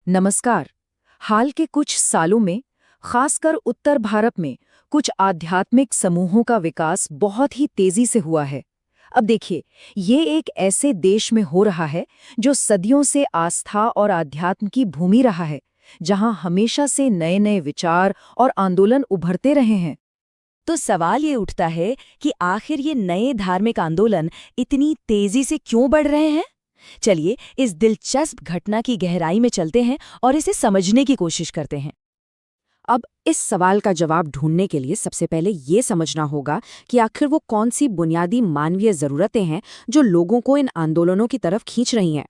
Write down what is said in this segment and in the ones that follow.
नमस्कार। हाल के कुछ सालों में, खासकर उत्तर भारत में, कुछ आध्यात्मिक समूहों का विकास बहुत ही तेजी से हुआ है। अब देखिए, ये एक ऐसे देश में हो रहा है जो सदियों से आस्था और आध्यात्म की भूमि रहा है, जहां हमेशा से नए-नए विचार और आंदोलन उभरते रहे हैं। तो सवाल ये उठता है कि आखिर ये नए धार्मिक आंदोलन इतनी तेजी से क्यों बढ़ रहे हैं? चलिए इस दिलचस्प घटना की गहराई में चलते हैं और इसे समझने की कोशिश करते हैं। अब इस सवाल का जवाब ढूंढने के लिए सबसे पहले ये समझना होगा कि आखिर वो कौन सी बुनियादी मानवीय ज़रूरतें हैं जो लोगों को इन आंदोलनों की तरफ खींच रही हैं।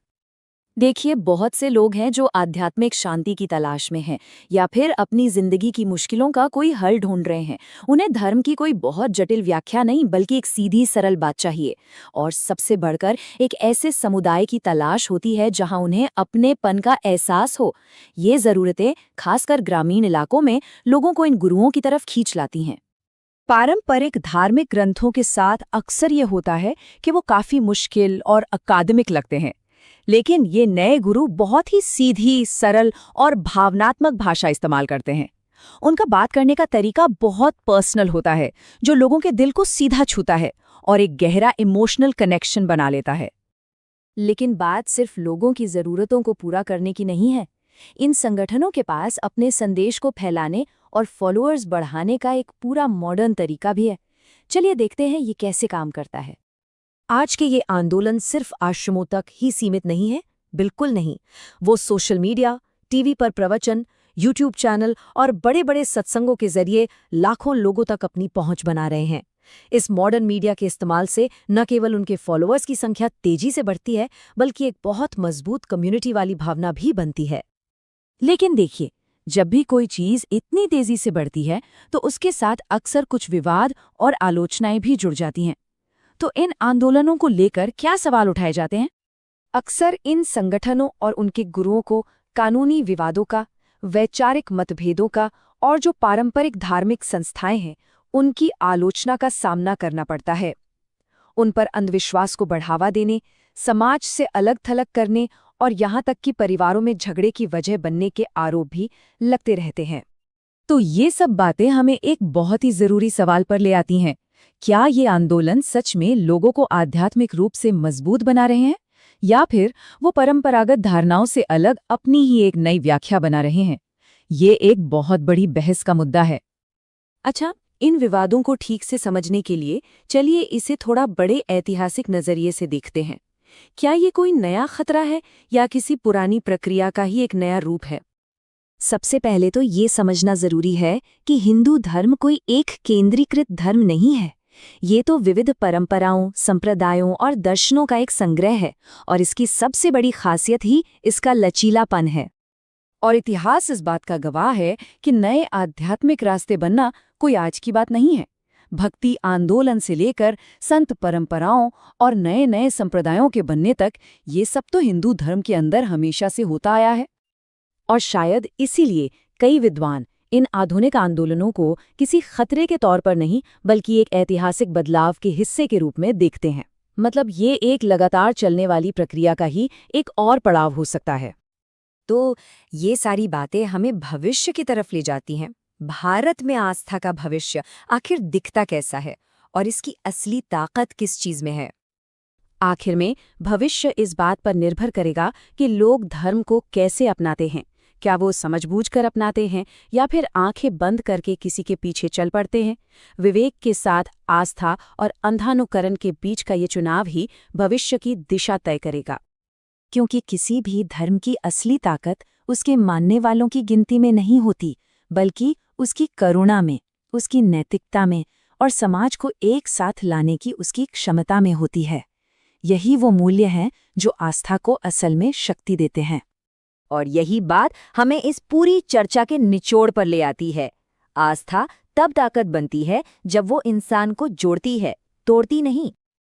देखिए, बहुत से लोग हैं जो आध्यात्मिक शांति की तलाश में हैं या फिर अपनी जिंदगी की मुश्किलों का कोई हल ढूंढ रहे हैं। उन्हें धर्म की कोई बहुत जटिल व्याख्या नहीं, बल्कि एक सीधी सरल बात चाहिए। और सबसे बढ़कर एक ऐसे समुदाय की तलाश होती है जहां उन्हें अपनेपन का एहसास हो। ये ज़रूरतें खासकर ग्रामीण इलाकों में लोगों को इन गुरुओं की तरफ खींच लाती हैं। पारंपरिक धार्मिक ग्रंथों के साथ अक्सर ये होता है कि वो काफ़ी मुश्किल और अकादमिक लगते हैं, लेकिन ये नए गुरु बहुत ही सीधी, सरल और भावनात्मक भाषा इस्तेमाल करते हैं। उनका बात करने का तरीका बहुत पर्सनल होता है, जो लोगों के दिल को सीधा छूता है और एक गहरा इमोशनल कनेक्शन बना लेता है। लेकिन बात सिर्फ लोगों की ज़रूरतों को पूरा करने की नहीं है। इन संगठनों के पास अपने संदेश को फैलाने और फॉलोअर्स बढ़ाने का एक पूरा मॉडर्न तरीका भी है। चलिए देखते हैं ये कैसे काम करता है। आज के ये आंदोलन सिर्फ आश्रमों तक ही सीमित नहीं है, बिल्कुल नहीं। वो सोशल मीडिया, टीवी पर प्रवचन, यूट्यूब चैनल और बड़े-बड़े सत्संगों के जरिए लाखों लोगों तक अपनी पहुंच बना रहे हैं। इस मॉडर्न मीडिया के इस्तेमाल से न केवल उनके फॉलोअर्स की संख्या तेजी से बढ़ती है, बल्कि एक बहुत मजबूत कम्युनिटी वाली भावना भी बनती है। लेकिन देखिए, जब भी कोई चीज इतनी तेजी से बढ़ती है, तो उसके साथ अक्सर कुछ विवाद और आलोचनाएं भी जुड़ जाती हैं। तो इन आंदोलनों को लेकर क्या सवाल उठाए जाते हैं? अक्सर इन संगठनों और उनके गुरुओं को कानूनी विवादों का, वैचारिक मतभेदों का और जो पारंपरिक धार्मिक संस्थाएं हैं, उनकी आलोचना का सामना करना पड़ता है। उन पर अंधविश्वास को बढ़ावा देने, समाज से अलग-थलग करने और यहाँ तक कि परिवारों में झगड़े की वजह बनने के आरोप भी लगते रहते हैं। तो ये सब बातें हमें एक बहुत ही जरूरी सवाल पर ले आती हैं। क्या ये आंदोलन सच में लोगों को आध्यात्मिक रूप से मजबूत बना रहे हैं, या फिर वो परंपरागत धारणाओं से अलग अपनी ही एक नई व्याख्या बना रहे हैं? ये एक बहुत बड़ी बहस का मुद्दा है। अच्छा, इन विवादों को ठीक से समझने के लिए चलिए इसे थोड़ा बड़े ऐतिहासिक नजरिए से देखते हैं। क्या ये कोई नया खतरा है या किसी पुरानी प्रक्रिया का ही एक नया रूप है? सबसे पहले तो ये समझना जरूरी है कि हिंदू धर्म कोई एक केंद्रीकृत धर्म नहीं है। ये तो विविध परंपराओं, संप्रदायों और दर्शनों का एक संग्रह है, और इसकी सबसे बड़ी खासियत ही इसका लचीलापन है। और इतिहास इस बात का गवाह है कि नए आध्यात्मिक रास्ते बनना कोई आज की बात नहीं है। भक्ति आंदोलन से लेकर संत परंपराओं और नए नए संप्रदायों के बनने तक, ये सब तो हिंदू धर्म के अंदर हमेशा से होता आया है। और शायद इसीलिए कई विद्वान इन आधुनिक आंदोलनों को किसी खतरे के तौर पर नहीं, बल्कि एक ऐतिहासिक बदलाव के हिस्से के रूप में देखते हैं। मतलब ये एक लगातार चलने वाली प्रक्रिया का ही एक और पड़ाव हो सकता है। तो ये सारी बातें हमें भविष्य की तरफ ले जाती हैं। भारत में आस्था का भविष्य आखिर दिखता कैसा है और इसकी असली ताकत किस चीज में है? आखिर में भविष्य इस बात पर निर्भर करेगा कि लोग धर्म को कैसे अपनाते हैं। क्या वो समझबूझकर अपनाते हैं या फिर आंखें बंद करके किसी के पीछे चल पड़ते हैं? विवेक के साथ आस्था और अंधानुकरण के बीच का ये चुनाव ही भविष्य की दिशा तय करेगा। क्योंकि किसी भी धर्म की असली ताकत उसके मानने वालों की गिनती में नहीं होती, बल्कि उसकी करुणा में, उसकी नैतिकता में और समाज को एक साथ लाने की उसकी क्षमता में होती है। यही वो मूल्य हैं जो आस्था को असल में शक्ति देते हैं। और यही बात हमें इस पूरी चर्चा के निचोड़ पर ले आती है। आस्था तब ताकत बनती है जब वो इंसान को जोड़ती है, तोड़ती नहीं।